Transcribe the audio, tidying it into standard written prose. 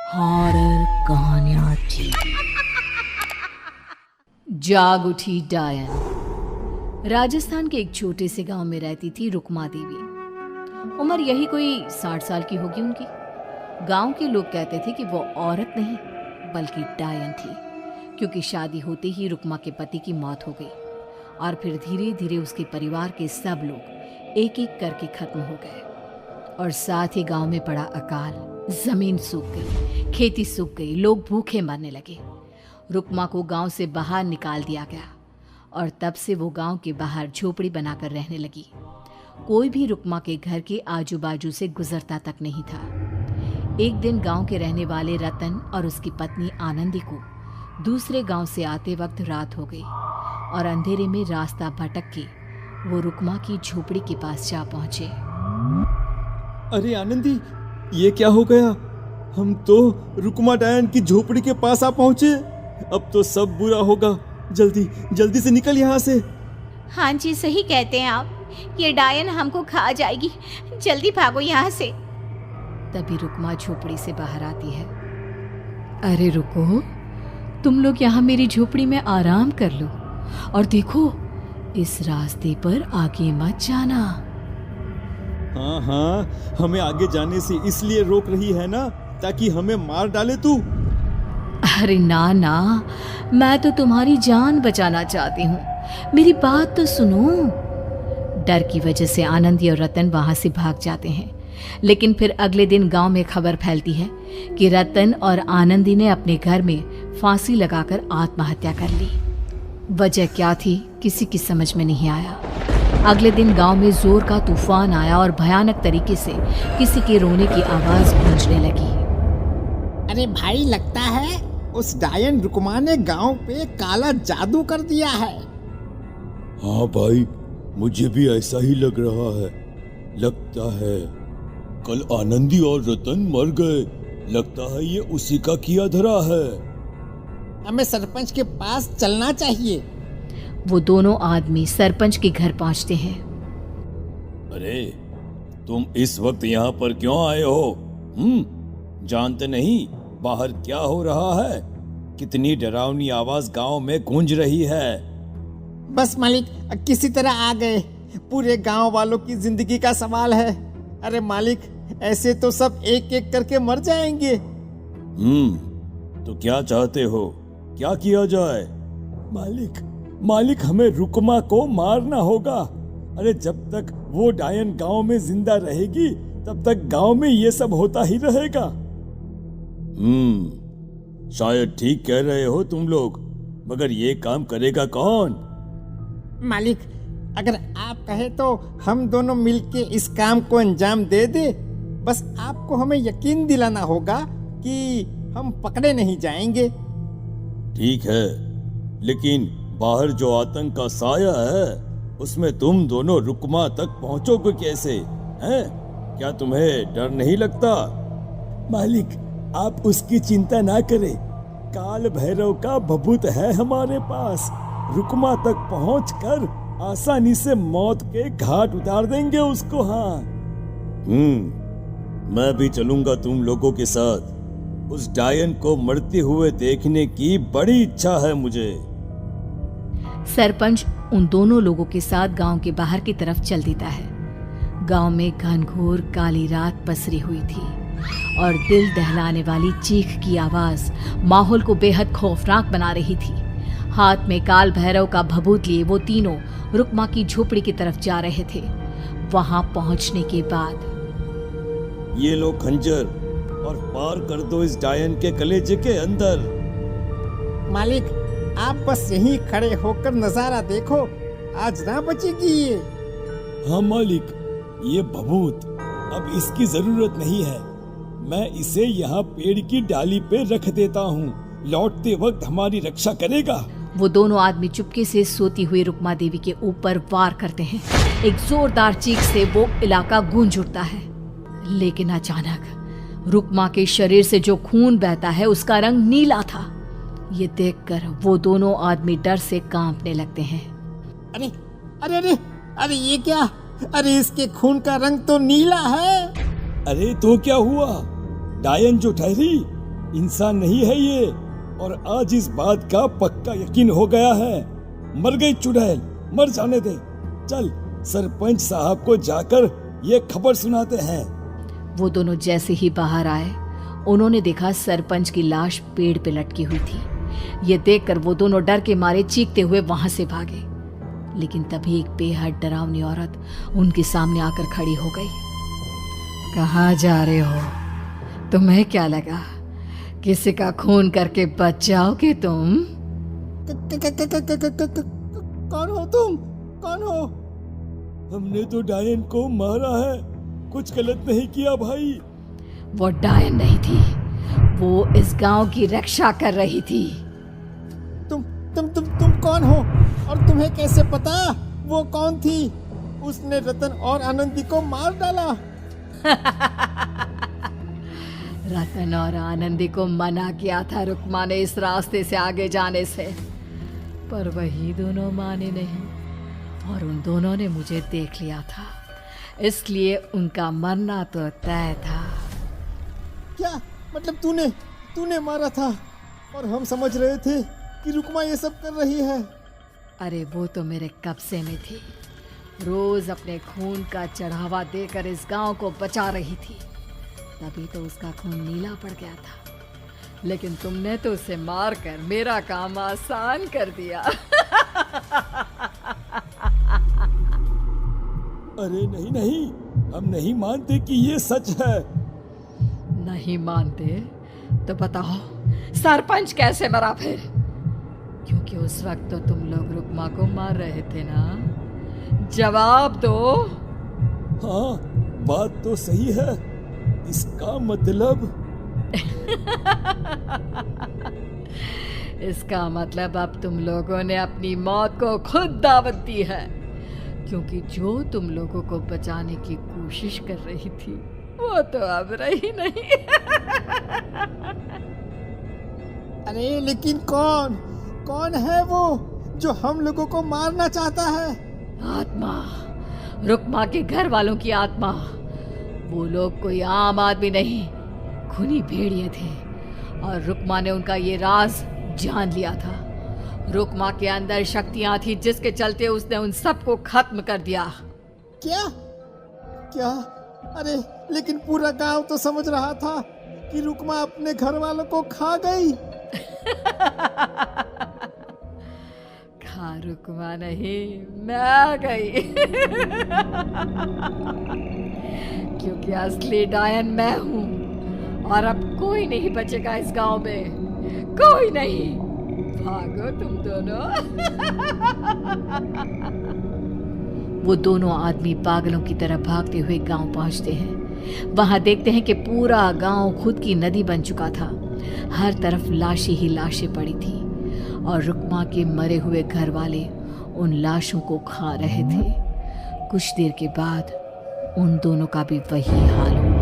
Horror कहानियां थी। जाग उठी डायन। राजस्थान के एक छोटे से गांव में रहती थी रुक्मा देवी। उम्र यही कोई 60 साल की होगी उनकी। गांव के लोग कहते थे कि वो औरत नहीं बल्कि डायन थी, क्योंकि शादी होते ही रुक्मा के पति की मौत हो गई और फिर धीरे धीरे उसके परिवार के सब लोग एक एक करके खत्म हो गए और साथ ही गांव में पड़ा अकाल। जमीन सूख गई, खेती सूख गई, लोग भूखे मरने लगे। रुक्मा को गांव से बाहर निकाल दिया गया और तब से वो गांव के बाहर झोपड़ी बनाकर रहने लगी। कोई भी रुक्मा के घर के आजू बाजू से गुजरता तक नहीं था। एक दिन गांव के रहने वाले रतन और उसकी पत्नी आनंदी को दूसरे गांव से आते वक्त रात हो गई और अंधेरे में रास्ता भटक के वो रुक्मा की झोपड़ी के पास जा पहुंचे। अरे आनंदी, ये क्या हो गया? हम तो रुक्मा डायन की झोपड़ी के पास आ पहुंचे। अब तो सब बुरा होगा। जल्दी जल्दी से निकल यहाँ से। हाँ जी, सही कहते हैं आप। ये डायन हमको खा जाएगी। जल्दी भागो यहाँ से। तभी रुक्मा झोपड़ी से बाहर आती है। अरे रुको, तुम लोग यहाँ मेरी झोपड़ी में आराम कर लो और देखो, इस रास्ते पर आगे मत जाना। हाँ, हमें आगे जाने से इसलिए रोक रही है ना, ताकि हमें मार डाले तू। अरे ना ना, मैं तो तुम्हारी जान बचाना चाहती हूँ, मेरी बात तो सुनो। डर की वजह से आनंदी और रतन वहां से भाग जाते हैं, लेकिन फिर अगले दिन गांव में खबर फैलती है कि रतन और आनंदी ने अपने घर में फांसी लगाकर आत्महत्या कर ली। वजह क्या थी किसी की समझ में नहीं आया। अगले दिन गांव में जोर का तूफान आया और भयानक तरीके से किसी के रोने की आवाज गूंजने लगी। अरे भाई, लगता है उस डायन रुक्मा ने गांव पे काला जादू कर दिया है। हाँ भाई, मुझे भी ऐसा ही लग रहा है। लगता है कल आनंदी और रतन मर गए। लगता है ये उसी का किया धरा है। हमें सरपंच के पास चलना चाहिए। वो दोनों आदमी सरपंच के घर पहुंचते हैं। अरे, तुम इस वक्त यहाँ पर क्यों आए हो? जानते नहीं बाहर क्या हो रहा है? कितनी डरावनी आवाज गांव में गूंज रही है। बस मालिक, किसी तरह आ गए। पूरे गांव वालों की जिंदगी का सवाल है। अरे मालिक, ऐसे तो सब एक एक करके मर जाएंगे। तो क्या चाहते हो? क्या किया जाए? मालिक, हमें रुक्मा को मारना होगा। अरे जब तक वो डायन गांव में जिंदा रहेगी तब तक गांव में ये सब होता ही रहेगा। शायद ठीक कह रहे हो तुम लोग, मगर ये काम करेगा कौन? मालिक, अगर आप कहे तो हम दोनों मिलके इस काम को अंजाम दे दे। बस आपको हमें यकीन दिलाना होगा कि हम पकड़े नहीं जाएंगे। ठीक है, लेकिन बाहर जो आतंक का साया है उसमें तुम दोनों रुक्मा तक पहुंचोगे कैसे? हैं? क्या तुम्हें डर नहीं लगता? मालिक, आप उसकी चिंता ना करें। काल भैरव का भभूत है हमारे पास। रुक्मा तक पहुंचकर आसानी से मौत के घाट उतार देंगे उसको। हाँ, मैं भी चलूंगा तुम लोगों के साथ। उस डायन को मरते हुए देखने की बड़ी इच्छा है मुझे। सरपंच उन दोनों लोगों के साथ गांव के बाहर की तरफ चल देता है। गांव में घनघोर काली रात पसरी हुई थी और दिल दहलाने वाली चीख की आवाज माहौल को बेहद खौफनाक बना रही थी। हाथ में काल भैरव का भभूत लिए वो तीनों रुक्मा की झोपड़ी की तरफ जा रहे थे। वहां पहुंचने के बाद, ये लो खंजर और पार कर दो इस डायन के कलेजे के अंदर। मालिक, आप बस यहीं खड़े होकर नजारा देखो, आज ना बचेगी ये। हाँ मालिक, ये भभूत अब इसकी जरूरत नहीं है। मैं इसे यहाँ पेड़ की डाली पे रख देता हूँ। लौटते वक्त हमारी रक्षा करेगा। वो दोनों आदमी चुपके से सोती हुई रुक्मा देवी के ऊपर वार करते हैं। एक जोरदार चीख से वो इलाका गूंज उठता है, लेकिन अचानक रुक्मा के शरीर से जो खून बहता है उसका रंग नीला था। ये देखकर वो दोनों आदमी डर से कांपने लगते हैं। अरे अरे अरे अरे, ये क्या? अरे इसके खून का रंग तो नीला है। अरे तो क्या हुआ? डायन जो ठहरी, इंसान नहीं है ये, और आज इस बात का पक्का यकीन हो गया है। मर गई चुड़ैल, मर जाने दे। चल सरपंच साहब को जाकर ये खबर सुनाते हैं। वो दोनों जैसे ही बाहर आए, उन्होंने देखा सरपंच की लाश पेड़ पे लटकी हुई थी। ये देखकर वो दोनों डर के मारे चीखते हुए वहां से भागे, लेकिन तभी एक बेहद डरावनी औरत उनके सामने आकर खड़ी हो गई। कहाँ जा रहे हो? तुम्हें क्या लगा किसी का खून करके बच जाओगे तुम? कौन हो तुम? कौन हो? हमने तो डायन को मारा है, कुछ गलत नहीं किया भाई। वो डायन नहीं थी, वो इस गांव की रक्षा कर रही थी। तुम कौन हो और तुम्हें कैसे पता वो कौन थी? उसने रतन और आनंदी को मार डाला। रतन और आनंदी को मना किया था रुक्मा ने इस रास्ते से आगे जाने से, पर वही दोनों माने नहीं, और उन दोनों ने मुझे देख लिया था, इसलिए उनका मरना तो तय था। क्या मतलब तूने मारा था? और हम समझ रहे थे कि रुक्मा ये सब कर रही है। अरे वो तो मेरे कब्जे में थी, रोज अपने खून का चढ़ावा देकर इस गांव को बचा रही थी, तभी तो उसका खून नीला पड़ गया था। लेकिन तुमने तो उसे मारकर मेरा काम आसान कर दिया। अरे नहीं नहीं, हम नहीं मानते कि ये सच है। नहीं मानते तो बताओ सरपंच कैसे मरा फिर? क्योंकि उस वक्त तो तुम लोग रुक्मा को मार रहे थे ना, जवाब दो। हाँ, बात तो सही है। इसका मतलब इसका मतलब अब तुम लोगों ने अपनी मौत को खुद दावत दी है, क्योंकि जो तुम लोगों को बचाने की कोशिश कर रही थी वो तो अब रही नहीं। अरे लेकिन कौन है वो जो हम लोगों को मारना चाहता है? आत्मा, रुक्मा के घर वालों की आत्मा। वो लोग कोई आम आदमी नहीं, खूनी भेड़िए थे, और रुक्मा ने उनका ये राज जान लिया था। रुक्मा के अंदर शक्तियां थी जिसके चलते उसने उन सबको खत्म कर दिया। क्या? अरे लेकिन पूरा गांव तो समझ रहा था कि रुक्मा अपने घर वालों को खा गई। खा रुक्मा नहीं, मैं आ गई। क्योंकि असली डायन मैं हूं, और अब कोई नहीं बचेगा इस गांव में, कोई नहीं। भागो तुम दोनों। वो दोनों आदमी पागलों की तरह भागते हुए गांव पहुंचते हैं। वहां देखते हैं कि पूरा गांव खुद की नदी बन चुका था। हर तरफ लाशें ही लाशें पड़ी थी, और रुक्मा के मरे हुए घर वाले उन लाशों को खा रहे थे। कुछ देर के बाद उन दोनों का भी वही हाल हुआ।